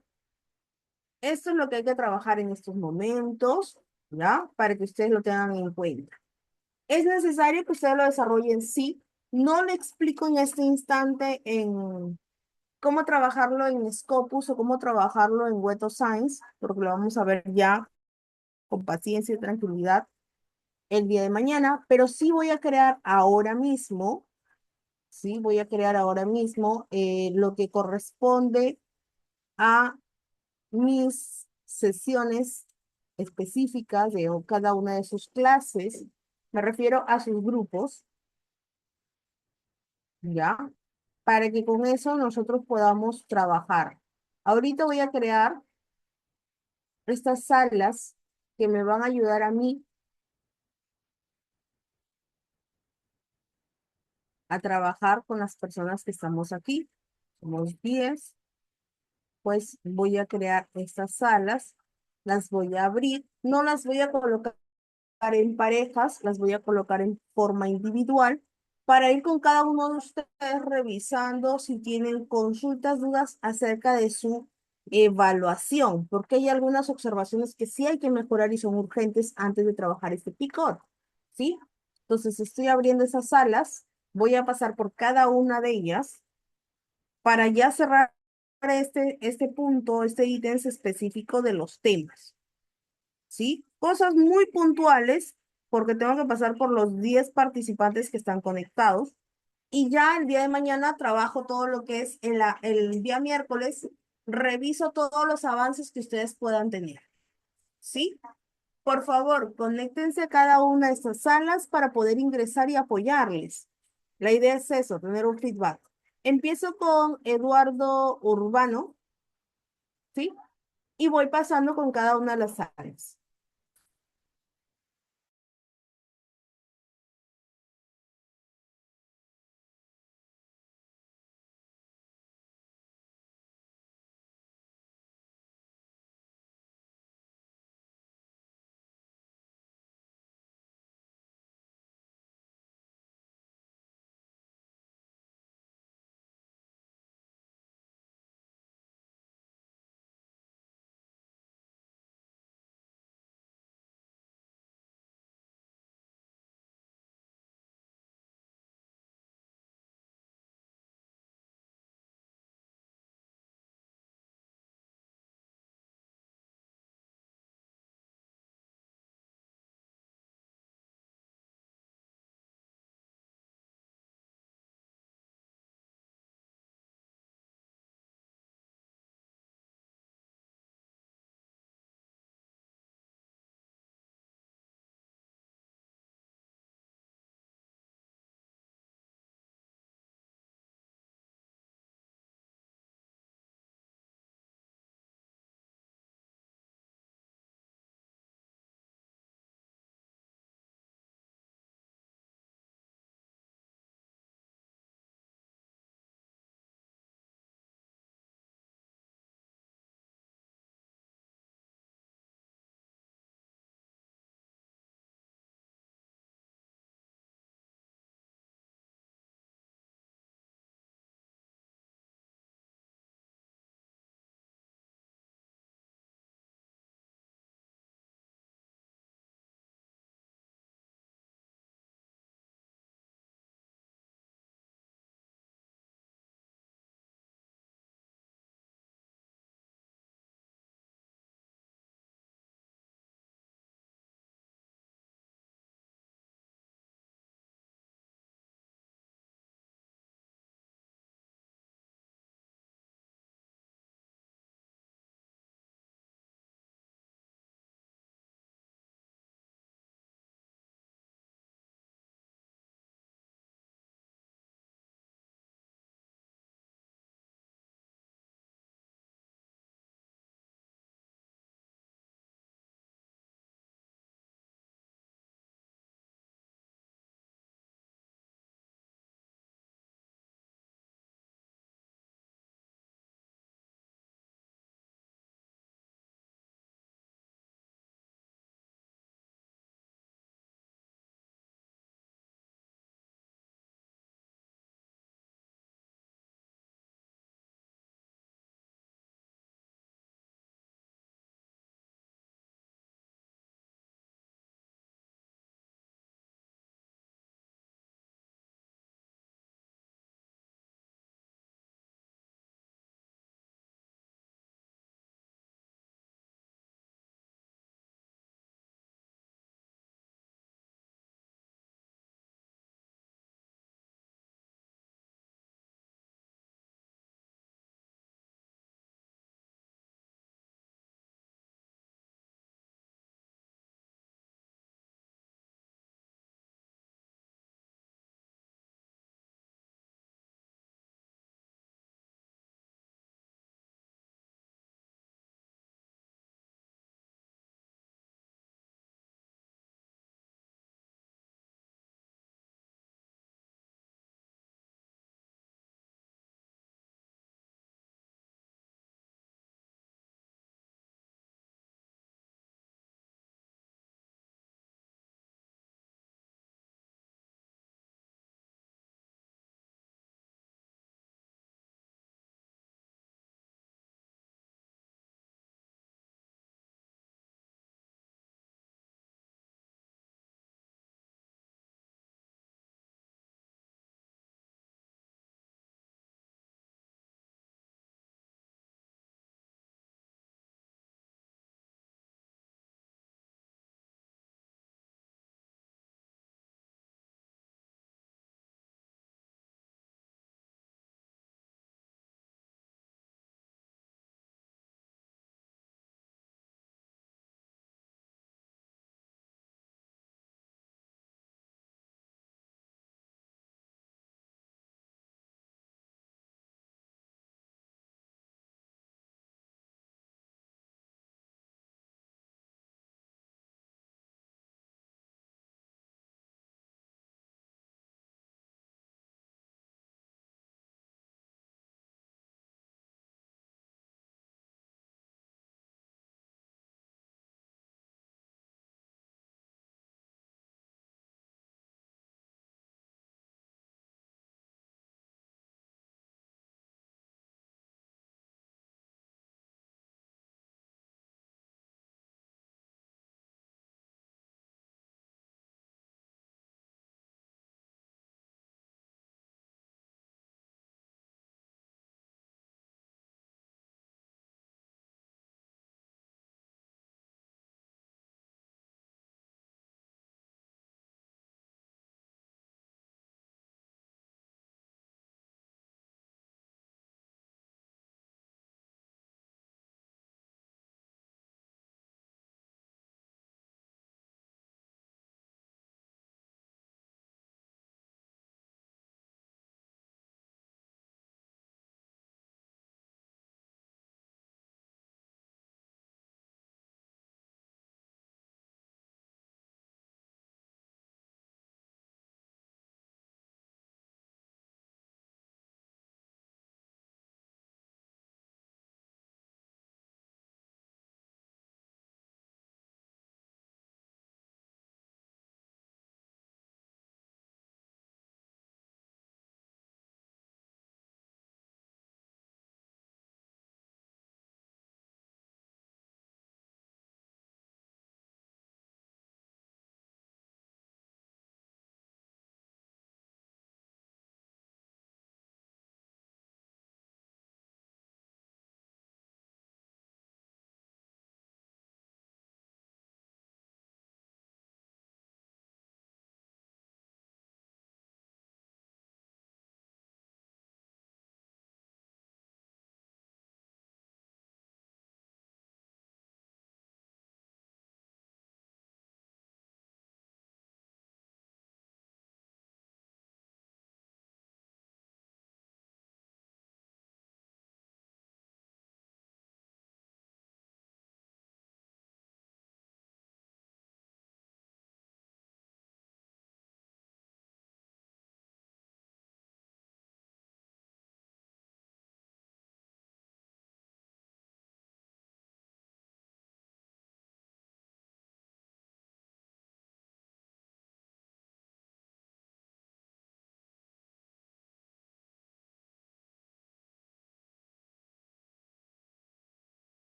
Esto es lo que hay que trabajar en estos momentos, ¿ya? Para que ustedes lo tengan en cuenta. Es necesario que ustedes lo desarrollen, sí. No le explico en este instante en cómo trabajarlo en Scopus o cómo trabajarlo en Web of Science, porque lo vamos a ver ya con paciencia y tranquilidad el día de mañana, pero sí voy a crear ahora mismo, sí, voy a crear ahora mismo lo que corresponde a mis sesiones específicas de cada una de sus clases. Me refiero a sus grupos, ¿ya? Para que con eso nosotros podamos trabajar. Ahorita voy a crear estas salas que me van a ayudar a mí a trabajar con las personas que estamos aquí. Somos 10. Pues voy a crear estas salas, las voy a abrir, no las voy a colocar en parejas, las voy a colocar en forma individual para ir con cada uno de ustedes revisando si tienen consultas, dudas acerca de su evaluación, porque hay algunas observaciones que sí hay que mejorar y son urgentes antes de trabajar este picot, ¿sí? Entonces estoy abriendo esas salas, voy a pasar por cada una de ellas para ya cerrar este punto, este ítem específico de los temas, ¿sí? Cosas muy puntuales, porque tengo que pasar por los 10 participantes que están conectados, y ya el día de mañana trabajo todo lo que es el día miércoles, reviso todos los avances que ustedes puedan tener, ¿sí? Por favor, conéctense a cada una de estas salas para poder ingresar y apoyarles. La idea es eso, tener un feedback. Empiezo con Eduardo Urbano, ¿sí? Y voy pasando con cada una de las salas.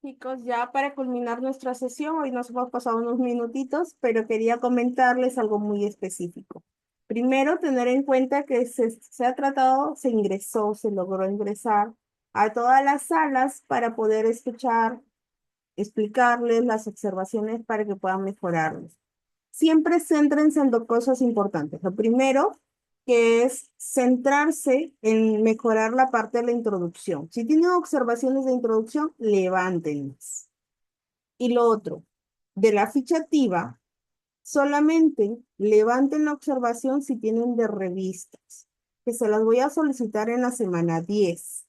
Chicos, ya para culminar nuestra sesión, hoy nos hemos pasado unos minutitos, pero quería comentarles algo muy específico. Primero, tener en cuenta que se ha tratado, se ingresó, se logró ingresar a todas las salas para poder escuchar, explicarles las observaciones para que puedan mejorarlas. Siempre céntrense en dos cosas importantes. Lo primero, que es centrarse en mejorar la parte de la introducción. Si tienen observaciones de introducción, levántenlas. Y lo otro, de la ficha activa, solamente levanten la observación si tienen de revistas, que se las voy a solicitar en la semana 10,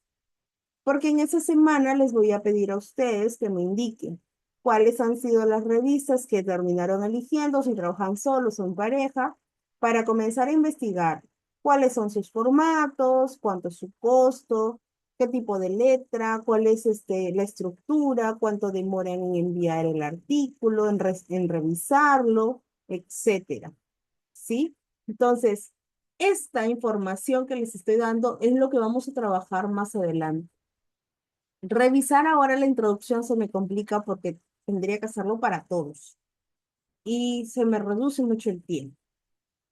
porque en esa semana les voy a pedir a ustedes que me indiquen cuáles han sido las revistas que terminaron eligiendo, si trabajan solos o en pareja, para comenzar a investigar cuáles son sus formatos, cuánto es su costo, qué tipo de letra, cuál es la estructura, cuánto demoran en enviar el artículo, en revisarlo, etcétera. ¿Sí? Entonces, esta información que les estoy dando es lo que vamos a trabajar más adelante. Revisar ahora la introducción se me complica porque tendría que hacerlo para todos y se me reduce mucho el tiempo,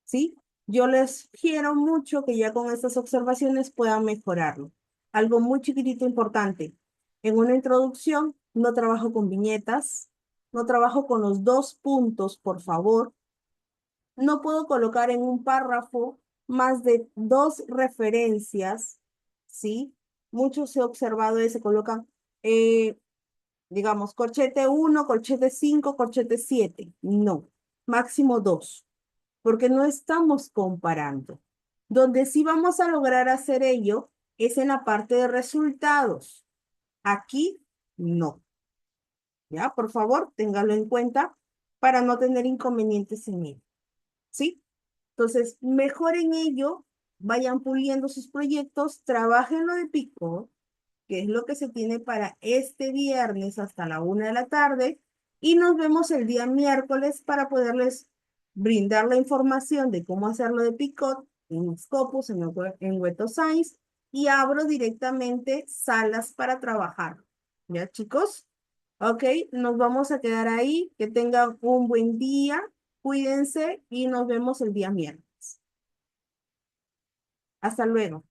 ¿sí? Yo les quiero mucho que ya con estas observaciones puedan mejorarlo. Algo muy chiquitito importante. En una introducción no trabajo con viñetas, no trabajo con los 2 puntos, por favor. No puedo colocar en un párrafo más de 2 referencias, ¿sí? Muchos he observado y se colocan, digamos, corchete 1, corchete 5, corchete 7. No, máximo 2, porque no estamos comparando. Donde sí vamos a lograr hacer ello es en la parte de resultados. Aquí, no. ¿Ya? Por favor, téngalo en cuenta para no tener inconvenientes en ello. ¿Sí? Entonces, mejoren ello, vayan puliendo sus proyectos, trabajen lo de Pico, que es lo que se tiene para este viernes hasta la 1 de la tarde, y nos vemos el día miércoles para poderles brindar la información de cómo hacerlo de Picot en Scopus, en Web of Science, y abro directamente salas para trabajar. ¿Ya, chicos? Ok, nos vamos a quedar ahí. Que tengan un buen día. Cuídense y nos vemos el día miércoles. Hasta luego.